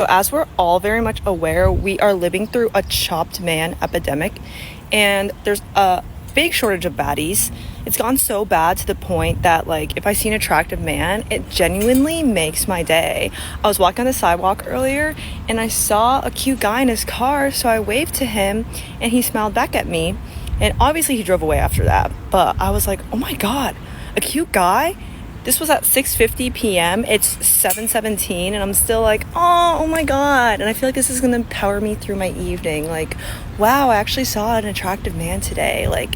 So as we're all very much aware, we are living through a chopped man epidemic, and there's a big shortage of baddies. It's gone so bad to the point that, like, if I see an attractive man, it genuinely makes my day. I was walking on the sidewalk earlier and I saw a cute guy in his car, so I waved to him and he smiled back at me, and obviously he drove away after that. But I was like, oh my god, a cute guy? This was at 6:50 p.m. It's 7:17 and I'm still like, oh my god. And I feel like this is gonna power me through my evening. Like, wow, I actually saw an attractive man today. Like,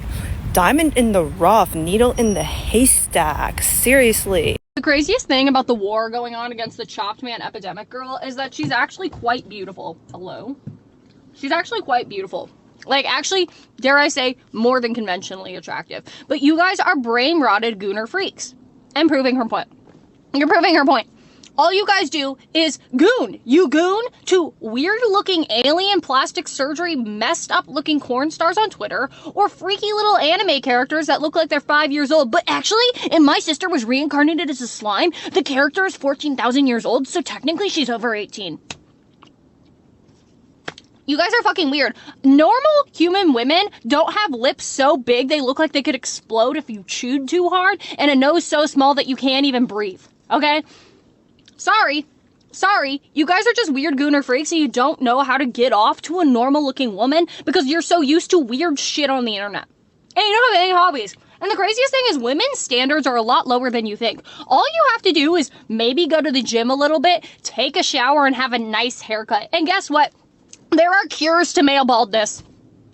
diamond in the rough, needle in the haystack. Seriously. The craziest thing about the war going on against the chopped man epidemic girl is that she's actually quite beautiful. Hello? She's actually quite beautiful. Like, actually, dare I say, more than conventionally attractive. But you guys are brain-rotted gooner freaks. And proving her point. You're proving her point. All you guys do is goon. You goon to weird-looking alien plastic surgery, messed-up-looking porn stars on Twitter, or freaky little anime characters that look like they're 5 years old. But actually, if my sister was reincarnated as a slime, the character is 14,000 years old, so technically she's over 18. You guys are fucking weird. Normal human women don't have lips so big they look like they could explode if you chewed too hard, and a nose so small that you can't even breathe, okay? Sorry. You guys are just weird gooner freaks and you don't know how to get off to a normal looking woman because you're so used to weird shit on the internet. And you don't have any hobbies. And the craziest thing is women's standards are a lot lower than you think. All you have to do is maybe go to the gym a little bit, take a shower, and have a nice haircut. And guess what? There are cures to male baldness.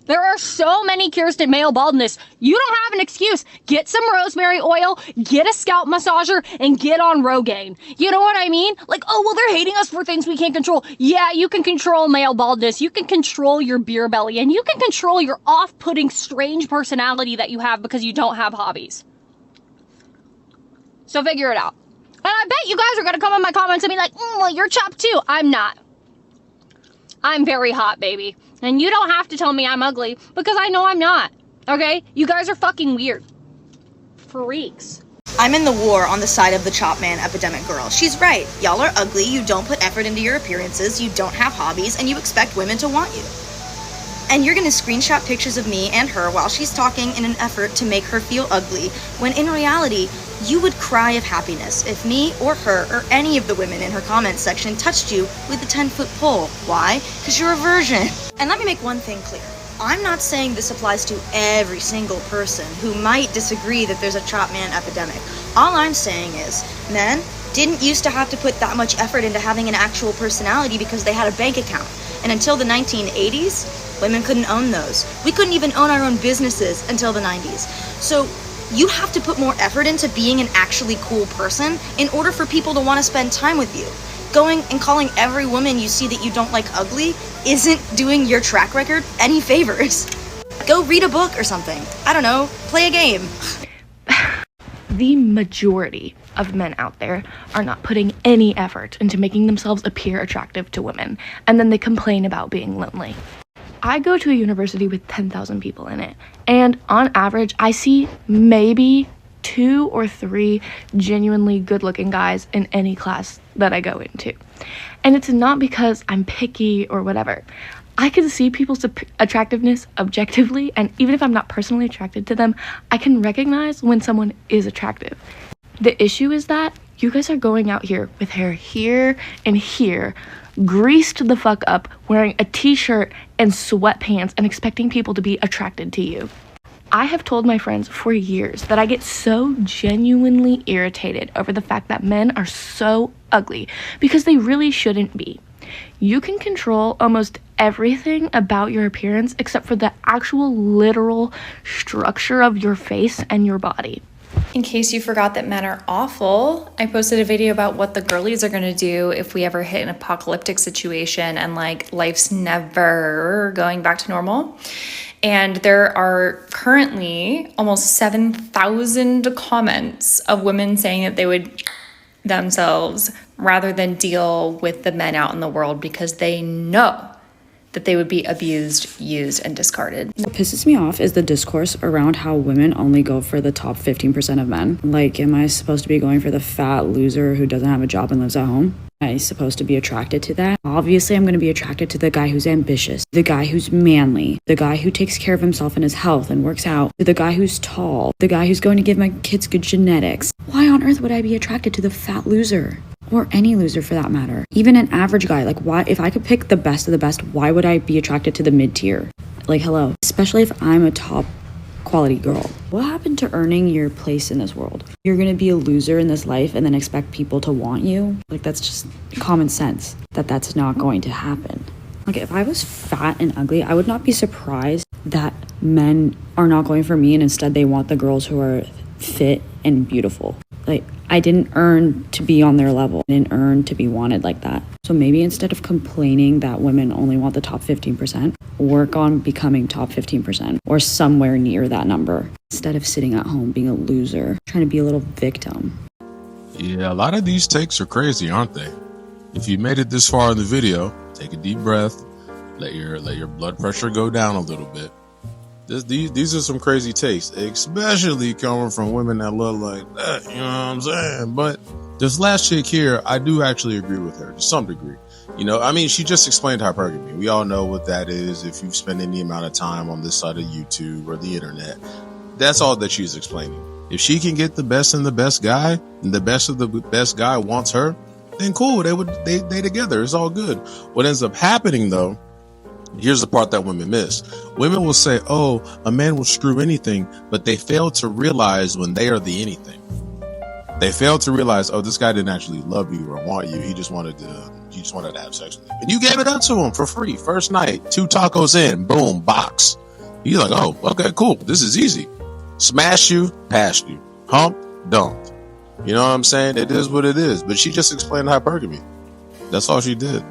There are so many cures to male baldness. You don't have an excuse. Get some rosemary oil, get a scalp massager, and get on Rogaine. You know what I mean? Like, oh, well, they're hating us for things we can't control. Yeah, you can control male baldness. You can control your beer belly, and you can control your off-putting, strange personality that you have because you don't have hobbies. So figure it out. And I bet you guys are going to come in my comments and be like, well, you're chopped too. I'm not. I'm very hot, baby. And you don't have to tell me I'm ugly, because I know I'm not. Okay? You guys are fucking weird. Freaks. I'm in the war on the side of the chop man epidemic girl. She's right. Y'all are ugly, you don't put effort into your appearances, you don't have hobbies, and you expect women to want you. And you're gonna screenshot pictures of me and her while she's talking in an effort to make her feel ugly, when in reality, you would cry of happiness if me or her or any of the women in her comments section touched you with a 10-foot pole. Why? Because you're a virgin. And let me make one thing clear. I'm not saying this applies to every single person who might disagree that there's a chop man epidemic. All I'm saying is, men didn't used to have to put that much effort into having an actual personality because they had a bank account. And until the 1980s, women couldn't own those. We couldn't even own our own businesses until the 90s. So you have to put more effort into being an actually cool person in order for people to want to spend time with you. Going and calling every woman you see that you don't like ugly isn't doing your track record any favors. Go read a book or something. I don't know, play a game. The majority of men out there are not putting any effort into making themselves appear attractive to women, and then they complain about being lonely. I go to a university with 10,000 people in it, and on average, I see maybe 2 or 3 genuinely good-looking guys in any class that I go into. And it's not because I'm picky or whatever. I can see people's attractiveness objectively, and even if I'm not personally attracted to them, I can recognize when someone is attractive. The issue is that you guys are going out here with hair here and here, greased the fuck up, wearing a t-shirt and sweatpants and expecting people to be attracted to you. I have told my friends for years that I get so genuinely irritated over the fact that men are so ugly because they really shouldn't be. You can control almost everything about your appearance except for the actual literal structure of your face and your body. In case you forgot that men are awful, I posted a video about what the girlies are going to do if we ever hit an apocalyptic situation and like life's never going back to normal. And there are currently almost 7,000 comments of women saying that they would themselves rather than deal with the men out in the world because they know that they would be abused, used, and discarded. What pisses me off is the discourse around how women only go for the top 15% of men. Like, am I supposed to be going for the fat loser who doesn't have a job and lives at home? I'm supposed to be attracted to that? Obviously, I'm going to be attracted to the guy who's ambitious, the guy who's manly, the guy who takes care of himself and his health and works out, the guy who's tall, the guy who's going to give my kids good genetics. Why on earth would I be attracted to the fat loser? Or any loser for that matter. Even an average guy. Like, why, if I could pick the best of the best, why would I be attracted to the mid-tier? Like, hello. Especially if I'm a top quality girl. What happened to earning your place in this world? You're gonna be a loser in this life and then expect people to want you? Like, that's just common sense that that's not going to happen. Like, if I was fat and ugly, I would not be surprised that men are not going for me and instead they want the girls who are fit and beautiful. Like, I didn't earn to be on their level. I didn't earn to be wanted like that. So maybe instead of complaining that women only want the top 15%, work on becoming top 15% or somewhere near that number instead of sitting at home being a loser, trying to be a little victim. Yeah, a lot of these takes are crazy, aren't they? If you made it this far in the video, take a deep breath, let your blood pressure go down a little bit. These are some crazy takes, especially coming from women that look like that, you know what I'm saying? But this last chick here, I do actually agree with her to some degree. You know, I mean, she just explained hypergamy. We all know what that is if you've spent any amount of time on this side of YouTube or the internet. That's all that she's explaining. If she can get the best and the best guy, and the best of the best guy wants her, then cool, they together. It's all good. What ends up happening though, here's the part that women miss. Women will say, oh, a man will screw anything, but they fail to realize when they are the anything. They fail to realize, oh, this guy didn't actually love you or want you. He just wanted to have sex with you. And you gave it up to him for free. First night, 2 tacos in, boom, box. He's like, oh, okay, cool. This is easy. Smash you, pass you. Hump, dumped. You know what I'm saying? It is what it is. But she just explained hypergamy. That's all she did.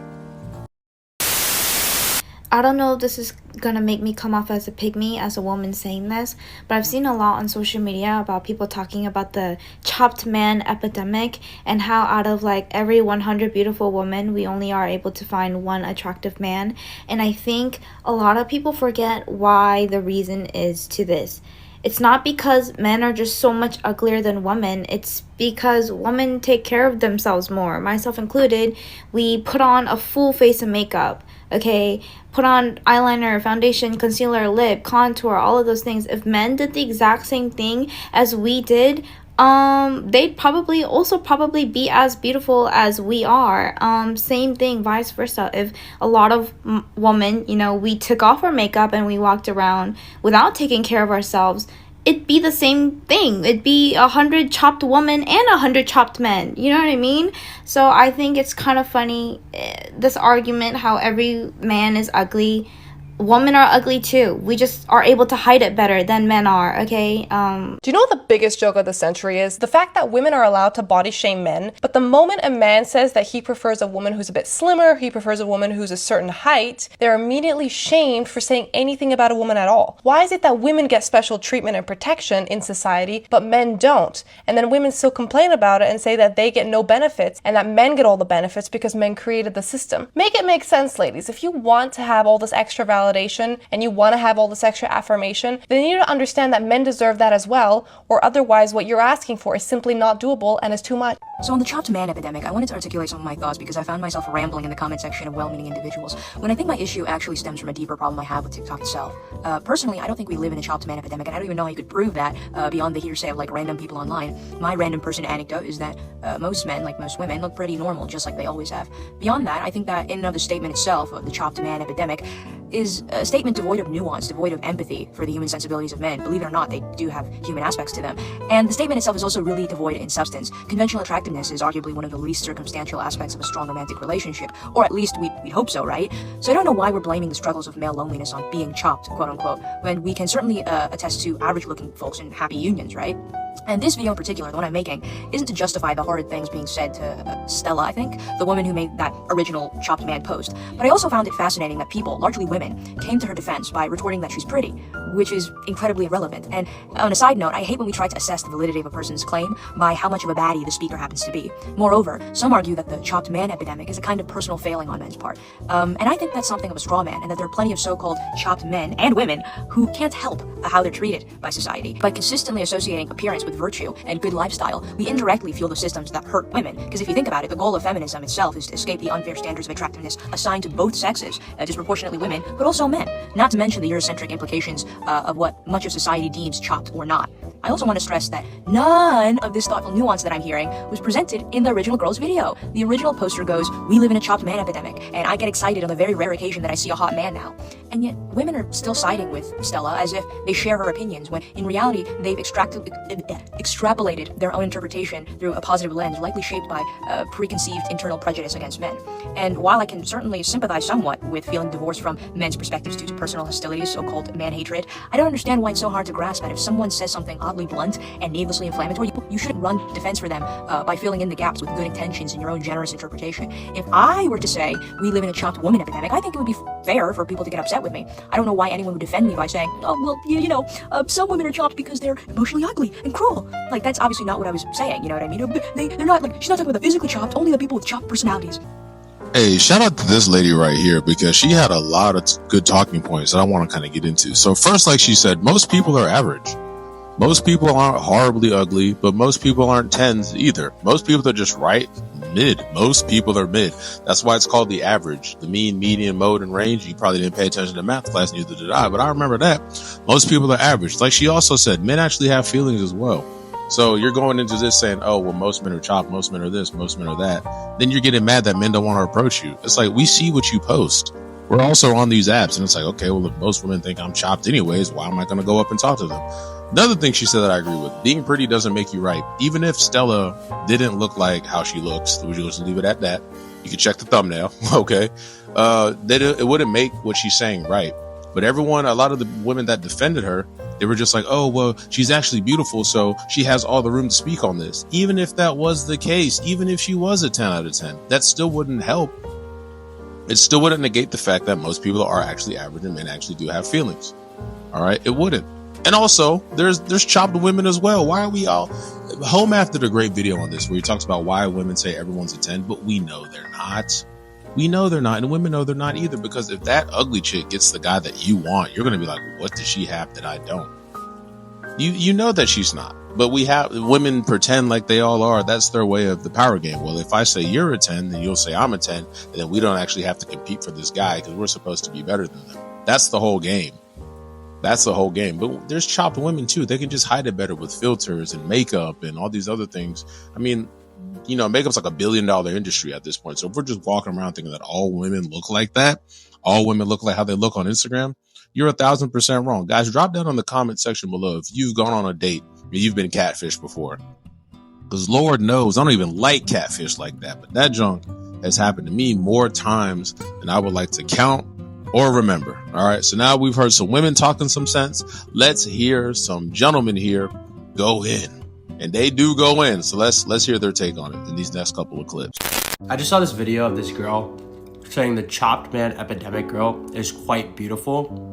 I don't know if this is gonna make me come off as a pygmy as a woman saying this, but I've seen a lot on social media about people talking about the chopped man epidemic and how out of like every 100 beautiful women, we only are able to find one attractive man. And I think a lot of people forget why the reason is to this. It's not because men are just so much uglier than women. It's because women take care of themselves more, myself included. We put on a full face of makeup, okay? Put on eyeliner, foundation, concealer, lip, contour, all of those things. If men did the exact same thing as we did, they'd probably be as beautiful as we are. Same thing, vice versa. If a lot of women, you know, we took off our makeup and we walked around without taking care of ourselves, it'd be the same thing. It'd be 100 chopped women and 100 chopped men. You know what I mean? So I think it's kind of funny, this argument, how every man is ugly. Women are ugly too. We just are able to hide it better than men are, okay? Do you know what the biggest joke of the century is? The fact that women are allowed to body shame men, but the moment a man says that he prefers a woman who's a bit slimmer, he prefers a woman who's a certain height, they're immediately shamed for saying anything about a woman at all. Why is it that women get special treatment and protection in society, but men don't? And then women still complain about it and say that they get no benefits and that men get all the benefits because men created the system. Make it make sense, ladies. If you want to have all this extra validation and you want to have all this extra affirmation, then you need to understand that men deserve that as well, or otherwise what you're asking for is simply not doable and is too much. So on the chopped man epidemic, I wanted to articulate some of my thoughts because I found myself rambling in the comment section of well-meaning individuals when I think my issue actually stems from a deeper problem I have with TikTok itself. Personally, I don't think we live in a chopped man epidemic, and I don't even know how you could prove that beyond the hearsay of like random people online. My random person anecdote is that most men, like most women, look pretty normal, just like they always have. Beyond that, I think that in and of the statement itself of the chopped man epidemic is a statement devoid of nuance, devoid of empathy for the human sensibilities of men. Believe it or not, they do have human aspects to them. And the statement itself is also really devoid in substance. Conventional attractiveness is arguably one of the least circumstantial aspects of a strong romantic relationship, or at least we'd hope so, right? So I don't know why we're blaming the struggles of male loneliness on being chopped, quote unquote, when we can certainly attest to average looking folks in happy unions, right? And this video in particular, the one I'm making, isn't to justify the horrid things being said to Stella, I think, the woman who made that original chopped man post. But I also found it fascinating that people, largely women, came to her defense by retorting that she's pretty, which is incredibly irrelevant. And on a side note, I hate when we try to assess the validity of a person's claim by how much of a baddie the speaker happens to be. Moreover, some argue that the chopped man epidemic is a kind of personal failing on men's part. And I think that's something of a straw man, and that there are plenty of so-called chopped men and women who can't help how they're treated by society. By consistently associating appearance compliance with virtue and good lifestyle, we indirectly fuel the systems that hurt women. Because if you think about it, the goal of feminism itself is to escape the unfair standards of attractiveness assigned to both sexes, disproportionately women, but also men. Not to mention the Eurocentric implications of what much of society deems chopped or not. I also want to stress that none of this thoughtful nuance that I'm hearing was presented in the original girl's video. The original poster goes, "We live in a chopped man epidemic," and I get excited on the very rare occasion that I see a hot man now. And yet, women are still siding with Stella as if they share her opinions, when in reality, they've extrapolated their own interpretation through a positive lens, likely shaped by preconceived internal prejudice against men. And while I can certainly sympathize somewhat with feeling divorced from men's perspectives due to personal hostilities, so-called man hatred, I don't understand why it's so hard to grasp that if someone says something oddly blunt and needlessly inflammatory, you shouldn't run defense for them by filling in the gaps with good intentions in your own generous interpretation. If I were to say we live in a chopped woman epidemic, I think it would be fair for people to get upset with me. I don't know why anyone would defend me by saying, "Oh, well, some women are chopped because they're emotionally ugly and cruel." Like, that's obviously not what I was saying, you know what I mean? They're not, like, she's not talking about the physically chopped, only the people with chopped personalities. Hey, shout out to this lady right here, because she had a lot of good talking points that I want to kind of get into. So first, like she said, most people are average. Most people aren't horribly ugly, but most people aren't 10s either. Most people are just right mid. Most people are mid. That's why it's called the average. The mean, median, mode, and range. You probably didn't pay attention to math class, neither did I, but I remember that. Most people are average. Like she also said, men actually have feelings as well. So you're going into this saying, "Oh, well, most men are chopped, most men are this, most men are that." Then you're getting mad that men don't want to approach you. It's like, we see what you post. We're also on these apps, and it's like, okay, well, if most women think I'm chopped anyways, why am I going to go up and talk to them? Another thing she said that I agree with, being pretty doesn't make you right. Even if Stella didn't look like how she looks, we'll just leave it at that. You can check the thumbnail, okay? It wouldn't make what she's saying right. But a lot of the women that defended her, they were just like, "Oh, well, she's actually beautiful, so she has all the room to speak on this." Even if that was the case, even if she was a 10 out of 10, that still wouldn't help. It still wouldn't negate the fact that most people are actually average and men actually do have feelings. All right? It wouldn't. And also, there's chopped women as well. Why are we all... Home Math did a great video on this where he talks about why women say everyone's a 10, but we know they're not. We know they're not, and women know they're not either, because if that ugly chick gets the guy that you want, you're going to be like, "What does she have that I don't?" You know that she's not, but women pretend like they all are. That's their way of the power game. Well, if I say you're a 10, then you'll say I'm a 10, and then we don't actually have to compete for this guy because we're supposed to be better than them. That's the whole game. That's the whole game. But there's chopped women too. They can just hide it better with filters and makeup and all these other things. I mean, makeup's like $1 billion industry at this point. So if we're just walking around thinking that all women look like that, all women look like how they look on Instagram, you're 1,000% wrong. Guys, drop down on the comment section below if you've gone on a date and you've been catfished before. Because Lord knows, I don't even like catfish like that. But that junk has happened to me more times than I would like to count or remember. All right. So now we've heard some women talking some sense. Let's hear some gentlemen here go in. And they do go in. So let's hear their take on it in these next couple of clips. I just saw this video of this girl saying the chopped man epidemic girl is quite beautiful.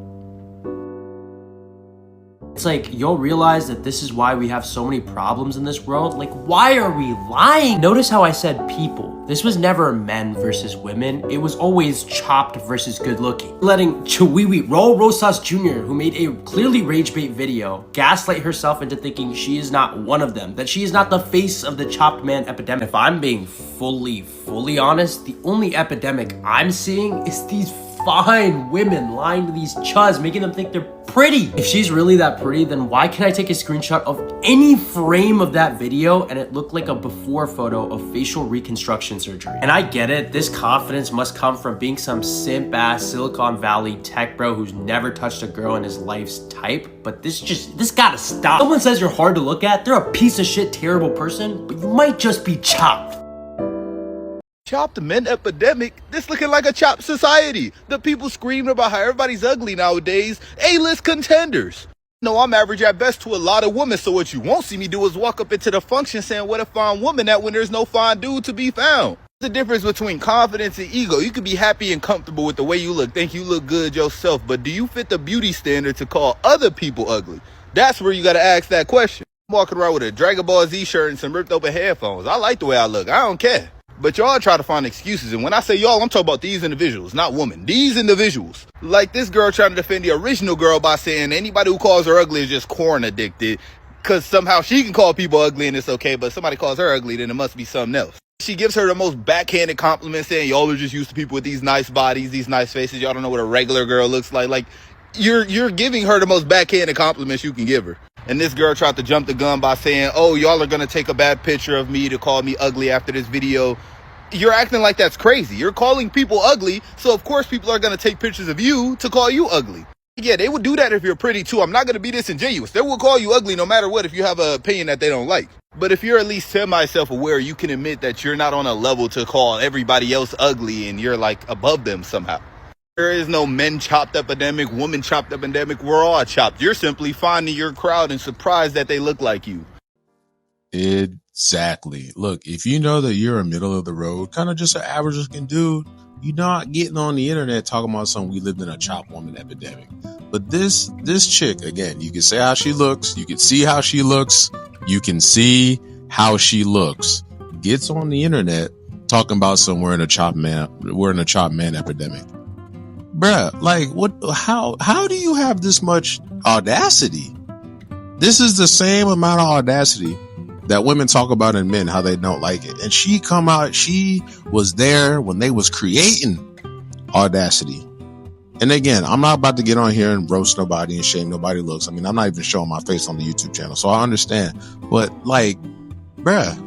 It's like, you'll realize that this is why we have so many problems in this world. Like, why are we lying? Notice how I said people. This was never men versus women. It was always chopped versus good looking. Letting Chiwiwi Ro Rosas Jr., who made a clearly rage bait video, gaslight herself into thinking she is not one of them, that she is not the face of the chopped man epidemic. If I'm being fully honest, the only epidemic I'm seeing is these fine women lying to these chuds, making them think they're pretty. If she's really that pretty, then why can't I take a screenshot of any frame of that video and it looked like a before photo of facial reconstruction surgery? And I get it, this confidence must come from being some simp ass Silicon Valley tech bro who's never touched a girl in his life's type, but this gotta stop. Someone says you're hard to look at, they're a piece of shit, terrible person, but you might just be chopped. Chopped men epidemic? This looking like a chopped society. The people screaming about how everybody's ugly nowadays. A-list contenders. No, I'm average at best to a lot of women, so what you won't see me do is walk up into the function saying what a fine woman at when there's no fine dude to be found. The difference between confidence and ego. You can be happy and comfortable with the way you look, think you look good yourself, but do you fit the beauty standard to call other people ugly? That's where you gotta ask that question. I'm walking around with a Dragon Ball Z shirt and some ripped open headphones. I like the way I look, I don't care. But y'all try to find excuses, and when I say y'all, I'm talking about these individuals, not women. These individuals. Like this girl trying to defend the original girl by saying anybody who calls her ugly is just corn addicted. Because somehow she can call people ugly and it's okay, but somebody calls her ugly, then it must be something else. She gives her the most backhanded compliment saying, y'all are just used to people with these nice bodies, these nice faces. Y'all don't know what a regular girl looks like. Like, you're giving her the most backhanded compliments you can give her. And this girl tried to jump the gun by saying, oh, y'all are going to take a bad picture of me to call me ugly after this video. You're acting like that's crazy. You're calling people ugly, so of course people are going to take pictures of you to call you ugly. Yeah, they would do that if you're pretty too. I'm not going to be disingenuous. They will call you ugly no matter what if you have an opinion that they don't like. But if you're at least semi-self-aware, you can admit that you're not on a level to call everybody else ugly and you're like above them somehow. There is no men chopped epidemic, woman chopped epidemic. We're all chopped. You're simply finding your crowd and surprised that they look like you. Exactly. Look, if you know that you're a middle of the road, kind of just an average looking dude, you're not getting on the internet talking about something we lived in a chop woman epidemic. But this chick, again, you can say how she looks, you can see how she looks, you can see how she looks, gets on the internet talking about something we're in a chop man epidemic. Bruh, like what, how do you have this much audacity? This is the same amount of audacity that women talk about in men, how they don't like it. And she was there when they was creating audacity. And again, I'm not about to get on here and roast nobody and shame nobody looks. I mean, I'm not even showing my face on the YouTube channel, so I understand. But like, bruh,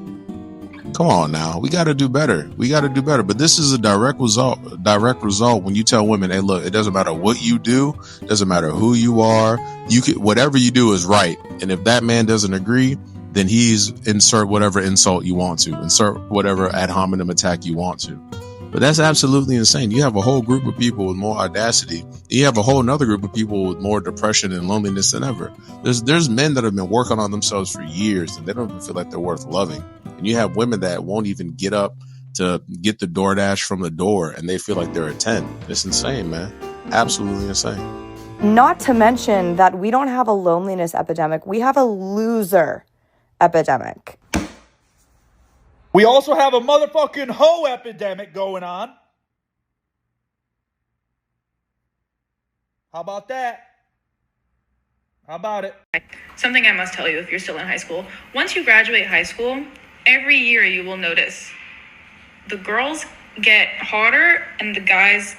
come on now. We got to do better. But this is a direct result when you tell women, hey, look, it doesn't matter what you do. It doesn't matter who you are. Whatever you do is right. And if that man doesn't agree, then insert whatever insult you want to, insert whatever ad hominem attack you want to. But that's absolutely insane. You have a whole group of people with more audacity. You have a whole another group of people with more depression and loneliness than ever. There's men that have been working on themselves for years and they don't even feel like they're worth loving. And you have women that won't even get up to get the DoorDash from the door and they feel like they're a 10. It's insane, man. Absolutely insane. Not to mention that we don't have a loneliness epidemic. We have a loser epidemic. We also have a motherfucking hoe epidemic going on. How about that? How about it? Something I must tell you if you're still in high school. Once you graduate high school, every year you will notice the girls get hotter and the guys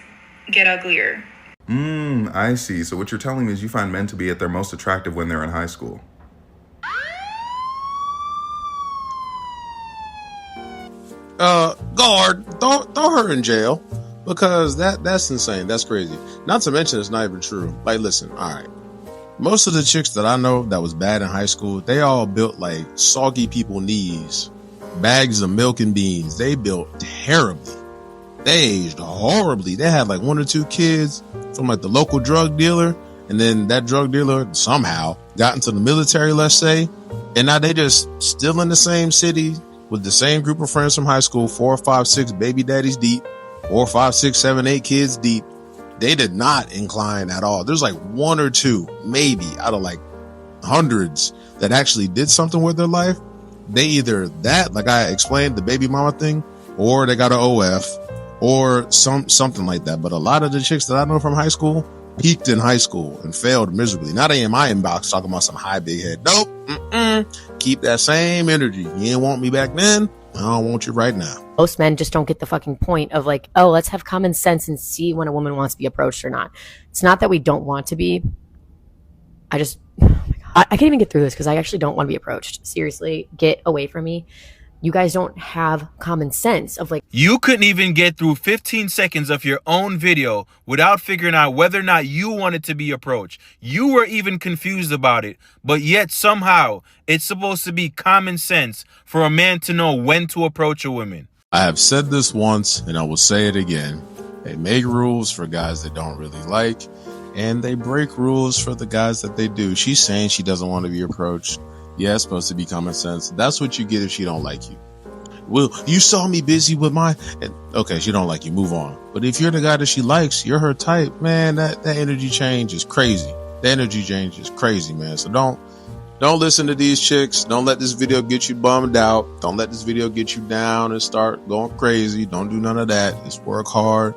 get uglier. I see. So what you're telling me is you find men to be at their most attractive when they're in high school. Guard, throw her in jail because that's insane. That's crazy. Not to mention it's not even true. Like, listen, all right. Most of the chicks that I know that was bad in high school, they all built like soggy people knees, bags of milk and beans. They built terribly. They aged horribly. They had like 1 or 2 kids from like the local drug dealer. And then that drug dealer somehow got into the military, let's say. And now they just still in the same city with the same group of friends from high school, 4, 5, 6 baby daddies deep, 4, 5, 6, 7, 8 kids deep. They did not incline at all. There's like 1 or 2, maybe out of like hundreds that actually did something with their life. They either that, like I explained, the baby mama thing, or they got an OF or something like that. But a lot of the chicks that I know from high school peaked in high school and failed miserably. Now they in my inbox talking about some high big head. Nope. Keep that same energy. You didn't want me back then. I don't want you right now. Most men just don't get the fucking point of like, oh, let's have common sense and see when a woman wants to be approached or not. It's not that we don't want to be. I just, oh my God. I can't even get through this because I actually don't want to be approached. Seriously, get away from me. You guys don't have common sense of like. You couldn't even get through 15 seconds of your own video without figuring out whether or not you wanted to be approached. You were even confused about it, but yet somehow it's supposed to be common sense for a man to know when to approach a woman. I have said this once and I will say it again. They make rules for guys they don't really like and they break rules for the guys that they do. She's saying she doesn't want to be approached. Yeah, it's supposed to be common sense. That's what you get if she don't like you. Well, you saw me busy with my... Okay, she don't like you. Move on. But if you're the guy that she likes, you're her type, man, that energy change is crazy. The energy change is crazy, man. So don't listen to these chicks. Don't let this video get you bummed out. Don't let this video get you down and start going crazy. Don't do none of that. Just work hard.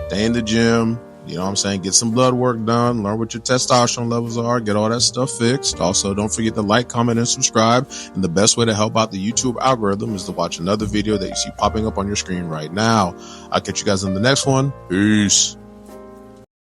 Stay in the gym. You know what I'm saying? Get some blood work done, learn what your testosterone levels are, get all that stuff fixed. Also, don't forget to like, comment, and subscribe. And the best way to help out the YouTube algorithm is to watch another video that you see popping up on your screen right now. I'll catch you guys in the next one. Peace.